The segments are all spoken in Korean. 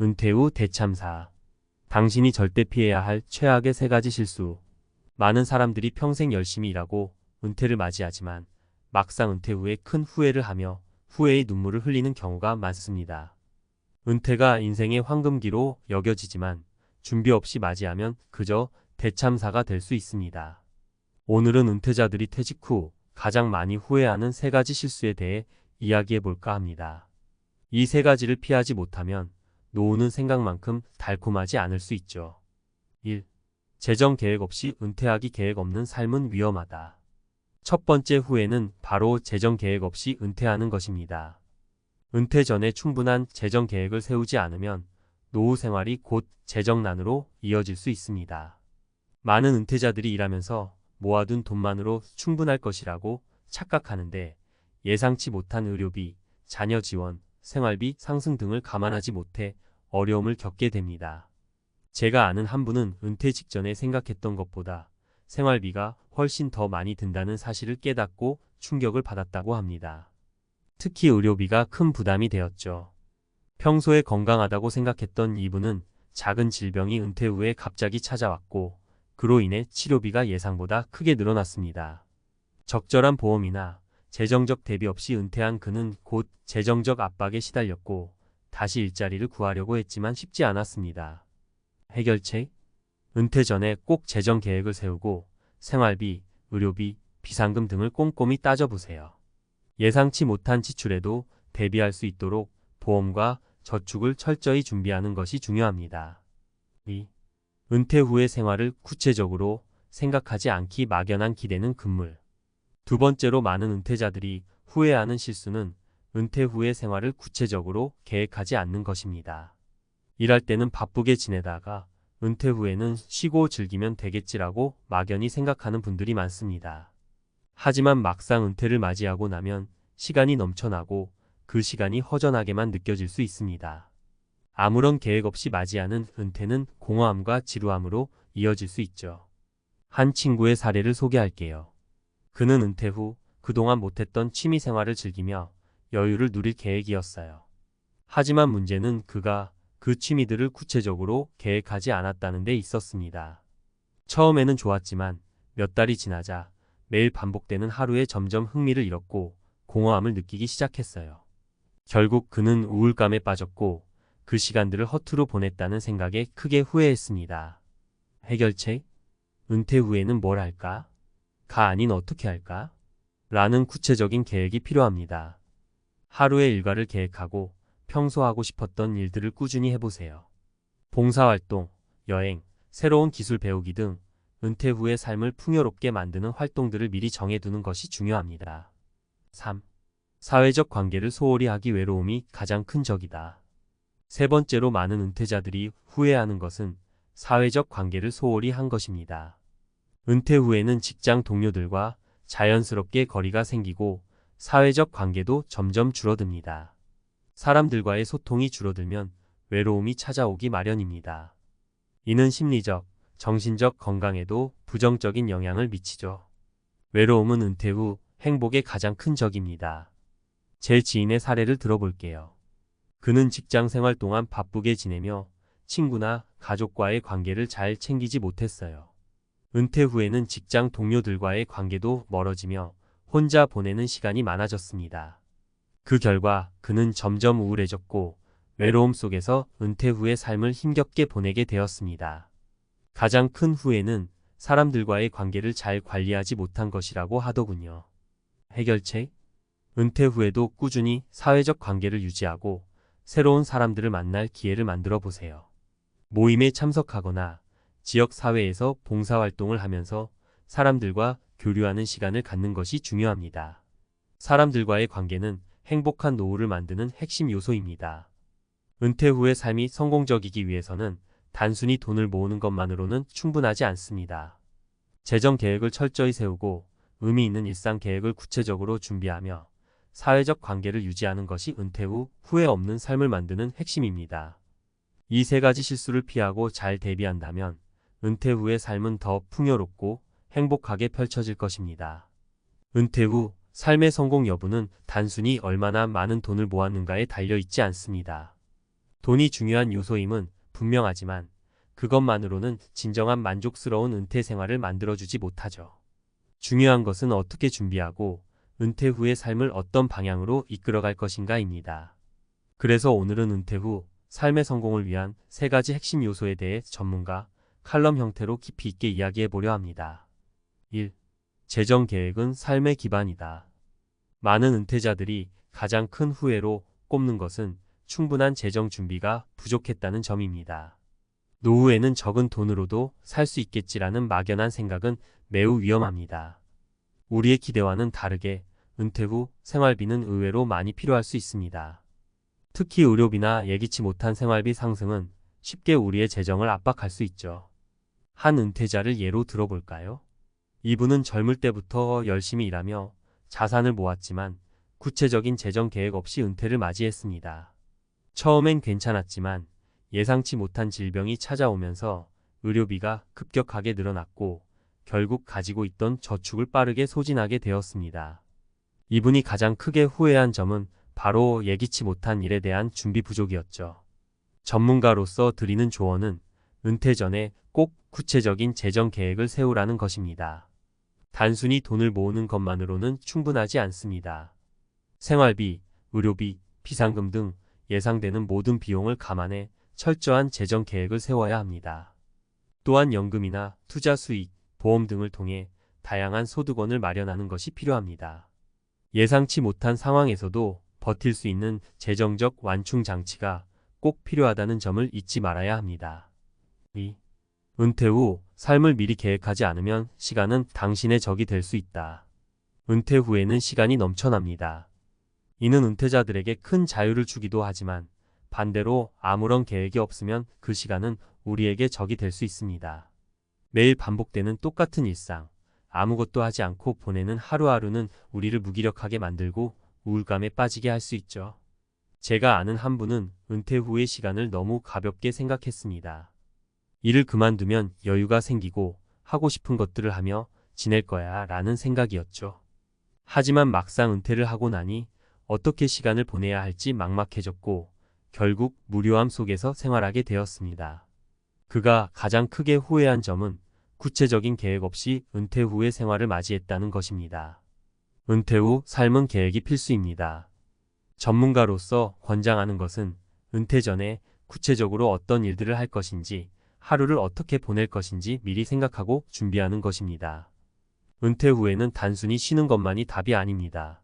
은퇴 후 대참사. 당신이 절대 피해야 할 최악의 3가지 실수. 많은 사람들이 평생 열심히 일하고 은퇴를 맞이하지만 막상 은퇴 후에 큰 후회를 하며 후회의 눈물을 흘리는 경우가 많습니다. 은퇴가 인생의 황금기로 여겨지지만 준비 없이 맞이하면 그저 대참사가 될 수 있습니다. 오늘은 은퇴자들이 퇴직 후 가장 많이 후회하는 3가지 실수에 대해 이야기해 볼까 합니다. 이 3가지를 피하지 못하면 노후는 생각만큼 달콤하지 않을 수 있죠. 1. 재정 계획 없이 은퇴하기. 계획 없는 삶은 위험하다. 첫 번째 후회는 바로 재정 계획 없이 은퇴하는 것입니다. 은퇴 전에 충분한 재정 계획을 세우지 않으면 노후 생활이 곧 재정난으로 이어질 수 있습니다. 많은 은퇴자들이 일하면서 모아둔 돈만으로 충분할 것이라고 착각하는데 예상치 못한 의료비, 자녀 지원, 생활비 상승 등을 감안하지 못해 어려움을 겪게 됩니다. 제가 아는 한 분은 은퇴 직전에 생각했던 것보다 생활비가 훨씬 더 많이 든다는 사실을 깨닫고 충격을 받았다고 합니다. 특히 의료비가 큰 부담이 되었죠. 평소에 건강하다고 생각했던 이분은 작은 질병이 은퇴 후에 갑자기 찾아왔고 그로 인해 치료비가 예상보다 크게 늘어났습니다. 적절한 보험이나 재정적 대비 없이 은퇴한 그는 곧 재정적 압박에 시달렸고 다시 일자리를 구하려고 했지만 쉽지 않았습니다. 해결책? 은퇴 전에 꼭 재정 계획을 세우고 생활비, 의료비, 비상금 등을 꼼꼼히 따져보세요. 예상치 못한 지출에도 대비할 수 있도록 보험과 저축을 철저히 준비하는 것이 중요합니다. 2. 은퇴 후의 생활을 구체적으로 생각하지 않기. 막연한 기대는 금물. 두 번째로 많은 은퇴자들이 후회하는 실수는 은퇴 후의 생활을 구체적으로 계획하지 않는 것입니다. 일할 때는 바쁘게 지내다가 은퇴 후에는 쉬고 즐기면 되겠지라고 막연히 생각하는 분들이 많습니다. 하지만 막상 은퇴를 맞이하고 나면 시간이 넘쳐나고 그 시간이 허전하게만 느껴질 수 있습니다. 아무런 계획 없이 맞이하는 은퇴는 공허함과 지루함으로 이어질 수 있죠. 한 친구의 사례를 소개할게요. 그는 은퇴 후 그동안 못했던 취미 생활을 즐기며 여유를 누릴 계획이었어요. 하지만 문제는 그가 그 취미들을 구체적으로 계획하지 않았다는 데 있었습니다. 처음에는 좋았지만 몇 달이 지나자 매일 반복되는 하루에 점점 흥미를 잃었고 공허함을 느끼기 시작했어요. 결국 그는 우울감에 빠졌고 그 시간들을 허투루 보냈다는 생각에 크게 후회했습니다. 해결책? 은퇴 후에는 뭘 할까? 가 아닌 어떻게 할까? 라는 구체적인 계획이 필요합니다. 하루의 일과를 계획하고 평소 하고 싶었던 일들을 꾸준히 해보세요. 봉사활동, 여행, 새로운 기술 배우기 등 은퇴 후의 삶을 풍요롭게 만드는 활동들을 미리 정해두는 것이 중요합니다. 3. 사회적 관계를 소홀히 하기. 외로움이 가장 큰 적이다. 세 번째로 많은 은퇴자들이 후회하는 것은 사회적 관계를 소홀히 한 것입니다. 은퇴 후에는 직장 동료들과 자연스럽게 거리가 생기고 사회적 관계도 점점 줄어듭니다. 사람들과의 소통이 줄어들면 외로움이 찾아오기 마련입니다. 이는 심리적, 정신적 건강에도 부정적인 영향을 미치죠. 외로움은 은퇴 후 행복의 가장 큰 적입니다. 제 지인의 사례를 들어볼게요. 그는 직장 생활 동안 바쁘게 지내며 친구나 가족과의 관계를 잘 챙기지 못했어요. 은퇴 후에는 직장 동료들과의 관계도 멀어지며 혼자 보내는 시간이 많아졌습니다. 그 결과 그는 점점 우울해졌고 외로움 속에서 은퇴 후의 삶을 힘겹게 보내게 되었습니다. 가장 큰 후회는 사람들과의 관계를 잘 관리하지 못한 것이라고 하더군요. 해결책? 은퇴 후에도 꾸준히 사회적 관계를 유지하고 새로운 사람들을 만날 기회를 만들어 보세요. 모임에 참석하거나 지역 사회에서 봉사활동을 하면서 사람들과 교류하는 시간을 갖는 것이 중요합니다. 사람들과의 관계는 행복한 노후를 만드는 핵심 요소입니다. 은퇴 후의 삶이 성공적이기 위해서는 단순히 돈을 모으는 것만으로는 충분하지 않습니다. 재정 계획을 철저히 세우고 의미 있는 일상 계획을 구체적으로 준비하며 사회적 관계를 유지하는 것이 은퇴 후 후회 없는 삶을 만드는 핵심입니다. 이 3가지 실수를 피하고 잘 대비한다면 은퇴 후의 삶은 더 풍요롭고 행복하게 펼쳐질 것입니다. 은퇴 후 삶의 성공 여부는 단순히 얼마나 많은 돈을 모았는가에 달려 있지 않습니다. 돈이 중요한 요소임은 분명하지만 그것만으로는 진정한 만족스러운 은퇴 생활을 만들어주지 못하죠. 중요한 것은 어떻게 준비하고 은퇴 후의 삶을 어떤 방향으로 이끌어갈 것인가입니다. 그래서 오늘은 은퇴 후 삶의 성공을 위한 3가지 핵심 요소에 대해 전문가 칼럼 형태로 깊이 있게 이야기해 보려 합니다. 1. 재정 계획은 삶의 기반이다. 많은 은퇴자들이 가장 큰 후회로 꼽는 것은 충분한 재정 준비가 부족했다는 점입니다. 노후에는 적은 돈으로도 살 수 있겠지라는 막연한 생각은 매우 위험합니다. 우리의 기대와는 다르게 은퇴 후 생활비는 의외로 많이 필요할 수 있습니다. 특히 의료비나 예기치 못한 생활비 상승은 쉽게 우리의 재정을 압박할 수 있죠. 한 은퇴자를 예로 들어볼까요? 이분은 젊을 때부터 열심히 일하며 자산을 모았지만 구체적인 재정 계획 없이 은퇴를 맞이했습니다. 처음엔 괜찮았지만 예상치 못한 질병이 찾아오면서 의료비가 급격하게 늘어났고 결국 가지고 있던 저축을 빠르게 소진하게 되었습니다. 이분이 가장 크게 후회한 점은 바로 예기치 못한 일에 대한 준비 부족이었죠. 전문가로서 드리는 조언은 은퇴 전에 꼭 구체적인 재정 계획을 세우라는 것입니다. 단순히 돈을 모으는 것만으로는 충분하지 않습니다. 생활비, 의료비, 비상금 등 예상되는 모든 비용을 감안해 철저한 재정 계획을 세워야 합니다. 또한 연금이나 투자 수익, 보험 등을 통해 다양한 소득원을 마련하는 것이 필요합니다. 예상치 못한 상황에서도 버틸 수 있는 재정적 완충 장치가 꼭 필요하다는 점을 잊지 말아야 합니다. 2. 은퇴 후 삶을 미리 계획하지 않으면 시간은 당신의 적이 될 수 있다. 은퇴 후에는 시간이 넘쳐납니다. 이는 은퇴자들에게 큰 자유를 주기도 하지만 반대로 아무런 계획이 없으면 그 시간은 우리에게 적이 될 수 있습니다. 매일 반복되는 똑같은 일상, 아무것도 하지 않고 보내는 하루하루는 우리를 무기력하게 만들고 우울감에 빠지게 할 수 있죠. 제가 아는 한 분은 은퇴 후의 시간을 너무 가볍게 생각했습니다. 일을 그만두면 여유가 생기고 하고 싶은 것들을 하며 지낼 거야 라는 생각이었죠. 하지만 막상 은퇴를 하고 나니 어떻게 시간을 보내야 할지 막막해졌고 결국 무료함 속에서 생활하게 되었습니다. 그가 가장 크게 후회한 점은 구체적인 계획 없이 은퇴 후의 생활을 맞이했다는 것입니다. 은퇴 후 삶은 계획이 필수입니다. 전문가로서 권장하는 것은 은퇴 전에 구체적으로 어떤 일들을 할 것인지, 하루를 어떻게 보낼 것인지 미리 생각하고 준비하는 것입니다. 은퇴 후에는 단순히 쉬는 것만이 답이 아닙니다.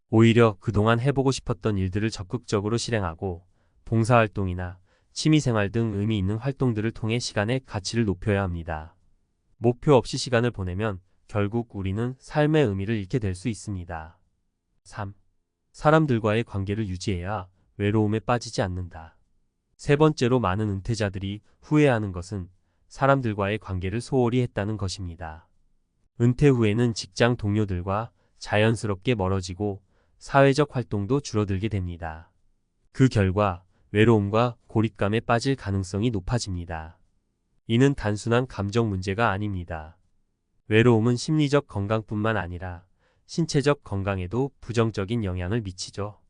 오히려 그동안 해보고 싶었던 일들을 적극적으로 실행하고 봉사활동이나 취미생활 등 의미 있는 활동들을 통해 시간의 가치를 높여야 합니다. 목표 없이 시간을 보내면 결국 우리는 삶의 의미를 잃게 될 수 있습니다. 3. 사람들과의 관계를 유지해야 외로움에 빠지지 않는다. 3번째로 많은 은퇴자들이 후회하는 것은 사람들과의 관계를 소홀히 했다는 것입니다. 은퇴 후에는 직장 동료들과 자연스럽게 멀어지고 사회적 활동도 줄어들게 됩니다. 그 결과 외로움과 고립감에 빠질 가능성이 높아집니다. 이는 단순한 감정 문제가 아닙니다. 외로움은 심리적 건강뿐만 아니라 신체적 건강에도 부정적인 영향을 미치죠.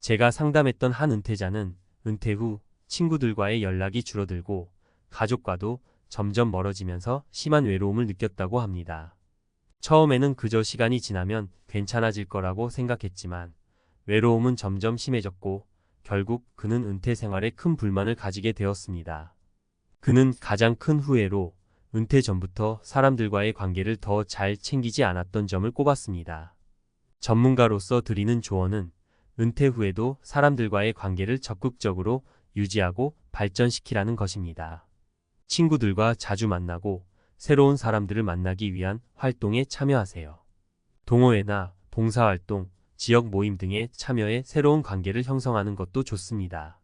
제가 상담했던 한 은퇴자는 은퇴 후 친구들과의 연락이 줄어들고 가족과도 점점 멀어지면서 심한 외로움을 느꼈다고 합니다. 처음에는 그저 시간이 지나면 괜찮아질 거라고 생각했지만 외로움은 점점 심해졌고 결국 그는 은퇴 생활에 큰 불만을 가지게 되었습니다. 그는 가장 큰 후회로 은퇴 전부터 사람들과의 관계를 더 잘 챙기지 않았던 점을 꼽았습니다. 전문가로서 드리는 조언은 은퇴 후에도 사람들과의 관계를 적극적으로 유지하고 발전시키라는 것입니다. 친구들과 자주 만나고 새로운 사람들을 만나기 위한 활동에 참여하세요. 동호회나 봉사활동, 지역 모임 등에 참여해 새로운 관계를 형성하는 것도 좋습니다.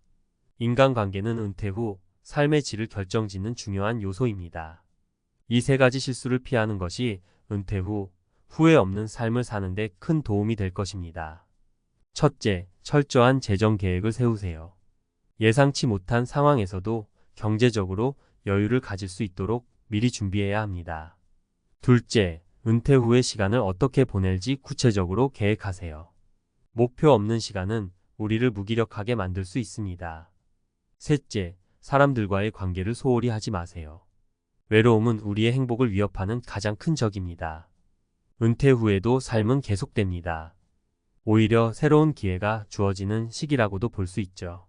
인간관계는 은퇴 후 삶의 질을 결정짓는 중요한 요소입니다. 이 3가지 실수를 피하는 것이 은퇴 후 후회 없는 삶을 사는 데 큰 도움이 될 것입니다. 첫째, 철저한 재정 계획을 세우세요. 예상치 못한 상황에서도 경제적으로 여유를 가질 수 있도록 미리 준비해야 합니다. 둘째, 은퇴 후의 시간을 어떻게 보낼지 구체적으로 계획하세요. 목표 없는 시간은 우리를 무기력하게 만들 수 있습니다. 셋째, 사람들과의 관계를 소홀히 하지 마세요. 외로움은 우리의 행복을 위협하는 가장 큰 적입니다. 은퇴 후에도 삶은 계속됩니다. 오히려 새로운 기회가 주어지는 시기라고도 볼 수 있죠.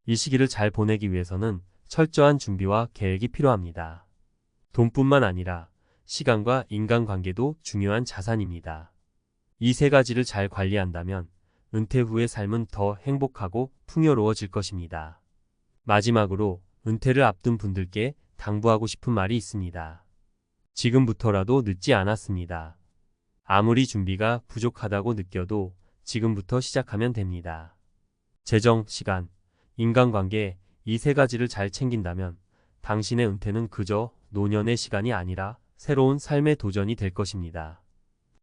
이 시기를 잘 보내기 위해서는 철저한 준비와 계획이 필요합니다. 돈뿐만 아니라 시간과 인간관계도 중요한 자산입니다. 이 세 가지를 잘 관리한다면 은퇴 후의 삶은 더 행복하고 풍요로워질 것입니다. 마지막으로 은퇴를 앞둔 분들께 당부하고 싶은 말이 있습니다. 지금부터라도 늦지 않았습니다. 아무리 준비가 부족하다고 느껴도 지금부터 시작하면 됩니다. 재정, 시간, 인간관계 이 세 가지를 잘 챙긴다면 당신의 은퇴는 그저 노년의 시간이 아니라 새로운 삶의 도전이 될 것입니다.